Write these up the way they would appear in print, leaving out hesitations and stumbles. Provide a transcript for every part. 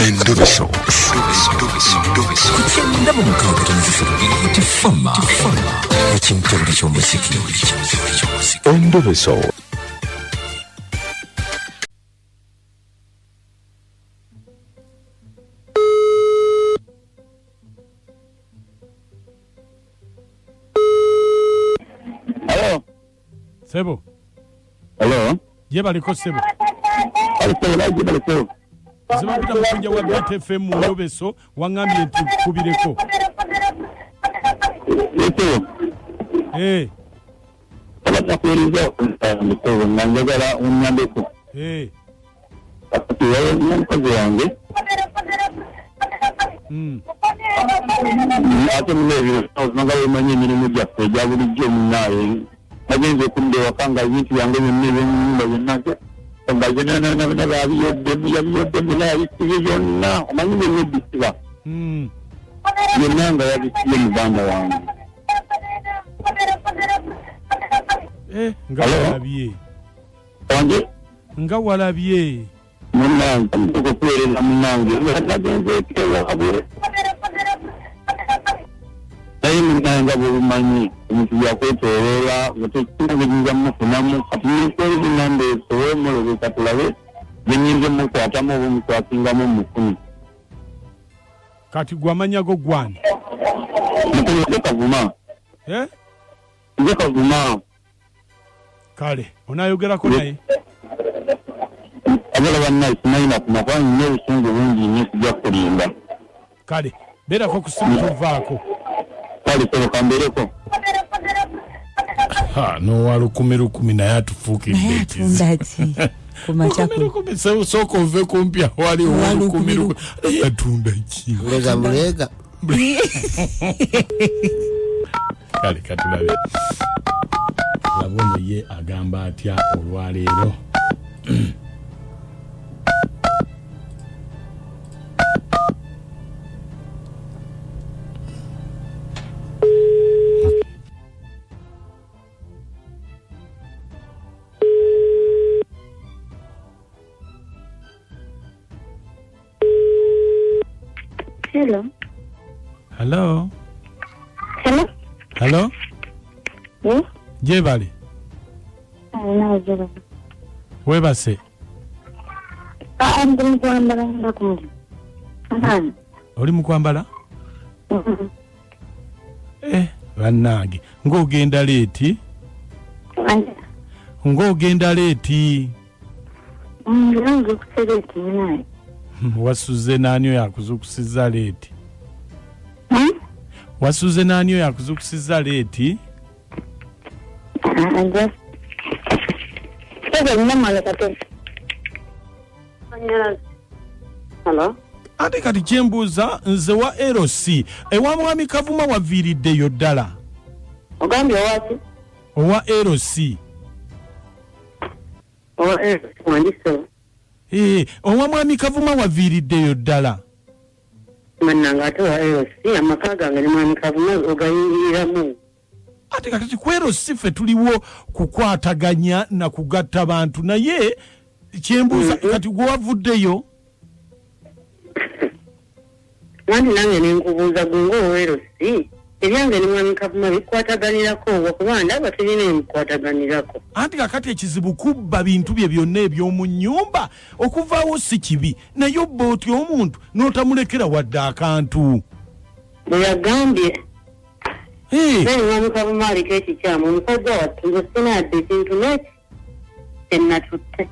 Endobeso. Kutenda mu mukaaga tifama. Ekintu eky'omuziki. Endobeso. Hello. Sebo. Hello. Yebaliko Sebo. Baliko. Sebo pita mkunja wa BTFM mu Endobeso wangambye tukubireko. Abakuliza mukuru nanjagala unyambeko. Ati wewe n'umukozi wange. Ate mulebire nagawe manye emirimu gyaffe egya bulijjo munnaye nagenze okumbeera kanga ebintu byange byonna eby'ennyumba byonna nga yabiyodde munaabisibye byonna omanyi byonna ebbisiba byonna nga yabisibye muganda wange. Nga walabye wange nga walabye munnange mutuka okuweereza munnange nagenze ekitewabwe naye munnange bwebumanyi omuntu byakwetooloola ngatekimugeziza mufunamu kati nikwereza namba esobola omulobeka tulabe genyinza mukwatamu oba omukwasingamu mufuni kati gwamanyago gwani mukoze Kavuma nze Kavuma kale onayogerako naye abala bannaye simayina kumakwa nina obusungu bungi nnyo sijja kulimba kale beerako kusimu tovaako kale soboka mbereko nowalukumi naye atufuukidde sooka ove kumpya wali owalukumi yatunda ki mulega kale katulabe labono ye agamba atya olwaleero Hello. Yes? Jebale. No. Webase. I'm going to go Oli mukwambala? Bannange ng'ogenda leeti? Ng'ogenda leeti? Ngange kusereti naye. Wasuze naani yakuzukusiza leeti? Wasuze naani yakuzukusiza leeti? Just Hello? Ate kati kyembuuza nze wa LC ewa mwami Kavuma waviiriddeyo ddala. Ogambye owaki? Owa LC. Wandiso. Owa mwami Kavuma waviiriddeyo ddala. Mannanga ate wa LC amaka gange ne mwami Kavuma ogayingiriramu. Ate kati ku LC ffe tuliwo kukwataganya na kugatta bantu naye kyembuuza kati gwe wavuddeyo. Nandi nange nenkubuuza gungo LC ebyange ne mwami Kavuma bikwataganirako okuba ndaba tulina ebikwataganirako. Anti kakati ekizibu kubba bintu bye byonna eby'omu nnyumba okuvaawo si kibi naye obba otya omuntu n'otamulekera wadde akantu. Bwe yagambye naye mwami Kavuma aliko ekikyamu omusajja wattu nze sinadde ekintu neki ennatutte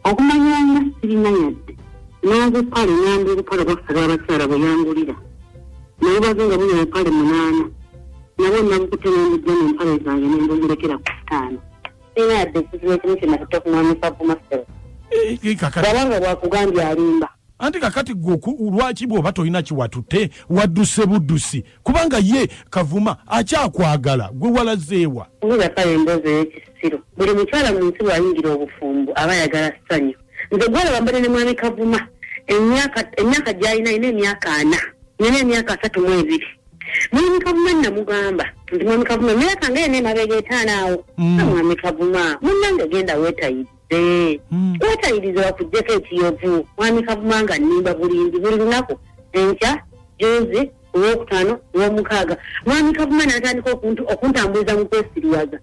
okumanyanga sirina yadde n'obupale nyamba obupale bwaffe abakyala bwe yangulira naye bazenga bunya empale 8 nabo nabukute n'embujja n'empale zange nembuzilekera ku 5 sirina yadde ekizibu ekimu kyenatutte ku mwami Kavuma babanga bwakugambye alimba. Anti kakati lwaki bw'oba tolina kiwatutte wadduse buddusi kubanga ye Kavuma akyakwagala gwe walazeewa. Ngakale emboozi ey'ekisiro buli mukyala mu nsi bw'ayingira obufumbo aba ayagala ssanyu. Nze gwalaba mbadde ne mwami Kavuma emyaka gy'alina ina emyaka 4 nina emyaka 3 mu 2 Mwami Kavuma namugamba nti Mwami Kavuma myaka ngene mabega 5 awo Mwami Kavuma munnange genda wetayirize wetayirize wakujjeko ekiyovu Mwami Kavuma nga nnimba bulindi buli lunaku enkya juzi Uwokutano uwomukaaga Mwami Kavuma natandika okuntambuliza mu kwesiriwaza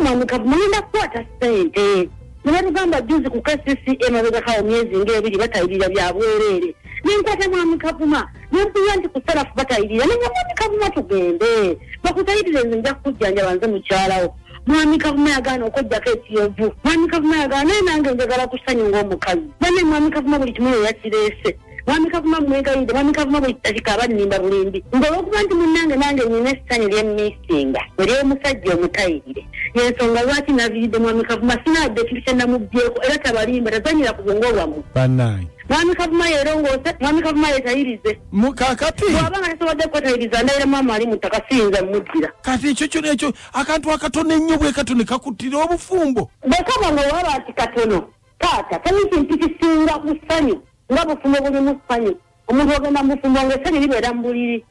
Mwami Kavuma ngenda kukwata ssente Nabagamba juzi ku KCCA mabega kawo myezi ng'ebiri batayirira bya bwerere ninkwata Mwami Kavuma nempuya nti kusalafu batayirira nenga Mwami Kavuma tugende bakutayirire nze nja kujjanja banze mukyalawo Mwami Kavuma yagaana okojjako ekiyovu Mwami Kavuma yagaana nange njagala kusanyu ng'omukazi bane Mwami Kavuma buli kimu yakireese Mwami Kavuma mwegayinde Mwami Kavuma buli kitakika abannimba bulindi ng'olwokuba nti munnange nange nina essanyu ly'emmisinga ery'omusajja omutayirire yensonga lwaki naviridde Mwami Kavuma sinadde ekintu kye namuggyeko era tabalimba tazanyira ku bwongo bwammwe bannange Mwami Kavuma yerongoose Mwami Kavuma yetayirize kakati bw'abanga tasobodde kwetayiriza ndayira maama ali mu ttaka siyinza muddira kati ekyo kyona ekyo akantu akatono ennyo bwe katone kakuttira obufumbo bwekaba nga waba ati katono taata tani kintu kisinga mu ssanyu nga bufumbo buli mu ssanyu omuntu ogenda mu bufumbo ng'essanyu libeera mu buliri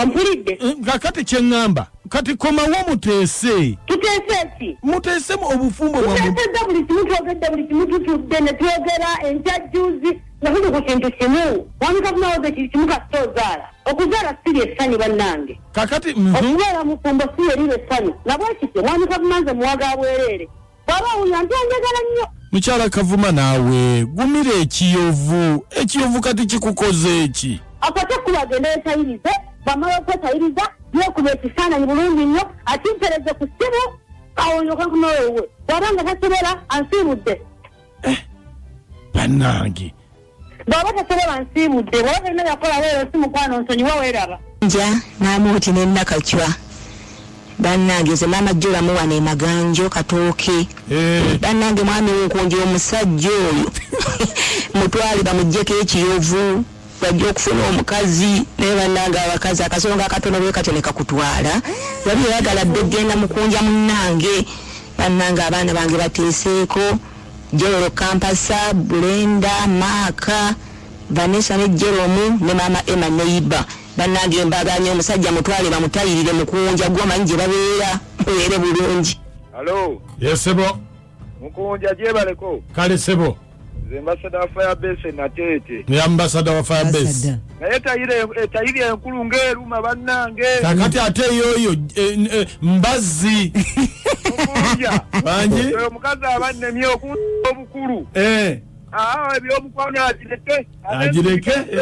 ompulidde kakati kyeŋŋamba kati komawo muteese tuteese ki muteesemu obufumbo tuteesezza buli kimu twogedde buli kimu tutudde ne twogera enkya juzi nga tuli ku kintu kimu Mwami Kavuma woze kiri kimu kasita ozaala okuzaala siri essanyu bannange kakati okubeera mu fumbo si yeriba essanyu nabwe kityo Mwami Kavuma nze muwaga bwereere bw'aba awulira nti onjagala nnyo mukyala Kavuma naawe gumira ekiyovu kati kikukoze eki akate kubagenda yetayirize bamala okwetayiriza yekuba ekifaananyi bulungi nnyo akimpereze ku ssimu awonyoka nkunowewe bw'abanga tasobola ansiibudde bannange bw'aba tasobola ansiibudde bw'aba talina yakola weero si mukwano nsonyiwa weeraba nja naamuuti nennakacwa bannange nze maama jjolamu wano emaganjo katooke bannange mwami wunkunja omusajja oyo mutwale bamuggyeko ekiyovu bajja okufuna omukazi naye bannange abakazi akasonga akatono bwe katyo ne kakutwala babi yagala dde genda mukunja munnange bannange abaana bange bateeseeko Jerolo Kampasa Brenda Maka Vanessa ne Jeromu ne mama Emma Neiba bannange mbaganye omusajja mutwale bamutayirire mukunja gwomanyi gye babeera mubeere bulungi. Halo. Yes sebo. Mukunja gyebaleko. Kale sebo. Nze ambassador wa Firebase Natete. Ni ambassador wa Firebase. Naye tayire enkulu ng'eruma bannange. Kakati ate yoyo mbazi. Mukunja. Banji. Omukazi abannemye obukulu. Ebyomukwano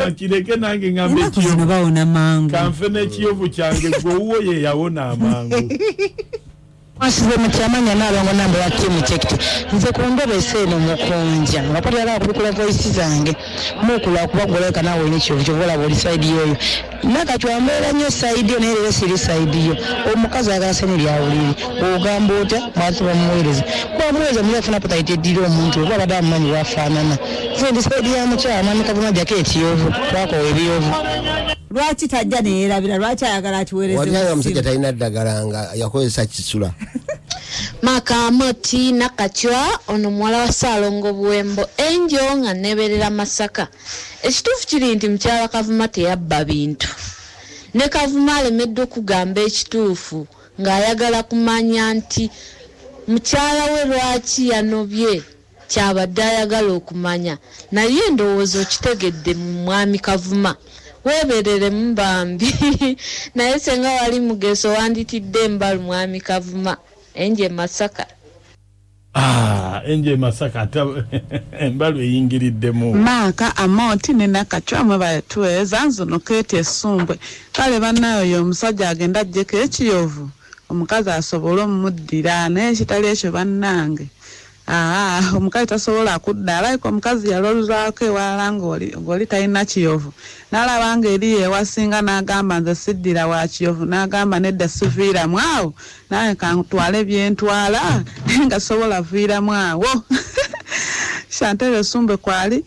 agireke nange ngambe ekiyovu bawona mangu kanfe n'ekiyovu kyange gwowo ye yawona amangu Asize mukyamanya nalongo nambe wa timu chekiti nze kundebe seno mukunja ngapali ala kubikula voice zange mukula kubagoleka nawe n'ekiyovu kyovola buli side yoyo nakatwambera nnyo side yo nerero siri side yo omukazi agala seni lyawuliri ogamba ota mwatu bamuweereza bamuweereza muyafuna pataite eddira omuntu oba abadde amumanyi wafaanana nze ndi side ya mukyala Mwami Kavuma jjako ekiyovu twakowa ebiyovu lwaki tajja neerabira lwaki ayagala atuweereze waliyo omusajja talina ddagala nga yakozesa kisula Makamoti nakachwa ono mwala wa Salongo Buwembo enjo nga neberera Masaka ekituufu kiri nti mukyala Kavuma teyabba bintu ne Kavuma alemedde okugamba ekituufu ng'ayagala kumanya nti mukyala we lwaki yanobye kyabadde ayagala okumanya naye ndowooza okitegedde mu Mwami Kavuma weberere mbambi naye senga wali mugeso wanditidde mbalu Mwami Kavuma enje Masaka enje Masaka embalu eyingiriddemu Maka Amoti ne nakachwa mwe batweza nzono kete esumbwe kale bannayo omusajja agenda ajjeko ekiyovu omukazi asobola omuddira naye kitali ekyo bannange omukazi tasobola kudda alayiko omukazi yaloluzaako ewalala ng'oli talina kiyovu n'alabanga eri ewasinga n'agamba nze siddira wa kiyovu n'agamba nedda siviiramu awo naye kantwale byentwala nga sobola viiramu awo Chantel Sumbe kwali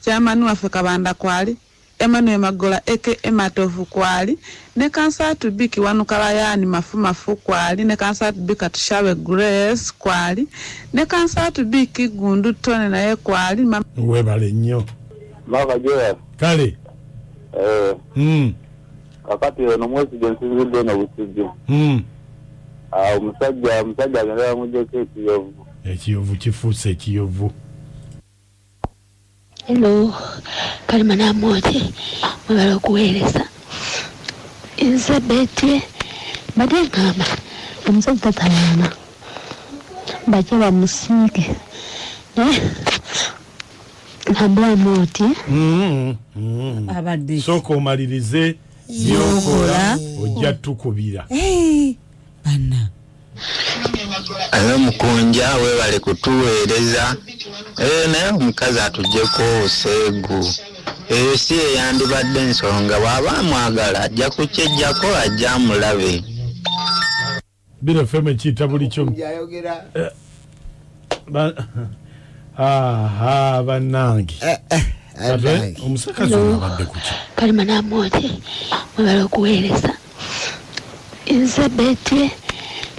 Kyamani waffe Kabanda kwali Emmanuel Magola eke Ematovu kwali ne Kansatu Biki Wanukalayani mafu kwali ne Kansatu Bika Tushabe Grace kwali ne Kansatu Biki Gundu Tone naye kwali webale nnyo Maka Joya kale kakati ono mwezi gyensinzidde n'obusujju omusajja agenda bamugyeko ekiyovu kifuuse ekiyovu. Hello, Kalima Namote, mwebala okuweereza. Nze Betty, badde ngamba omusajja tatayana bajja bamusiige nambula Mooti abadde sooka omalirize byokola ojja tukubira banna ayo mukunja webale kutuweereza naye omukazi atuggyeko obuseegu eyo si eyandibadde ensonga bw'aba amwagala ajja kukyejjako ajja amulabe. Bino feme kiyita buli kyomu bannange omusakazi onabadde kuki Kalima Namote, mwebala okuweereza. Nze Betty,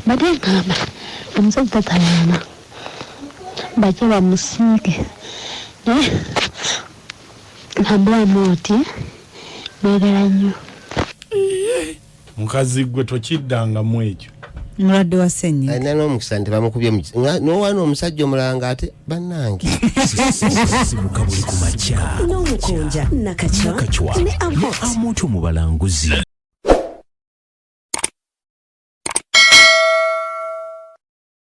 badde ngamba omusajja tatayana bajja bamusiige nambula Mooti mwegala nnyo. mukazi gwe tokiddangamu ekyo mulwadde wa ssenyiga alina n'omukisa nti bamukubye n'owaana omusajja omulanga ate bannange sibuka buli ku makya n'omukunja nakacwa ne amoto mu balanguzi.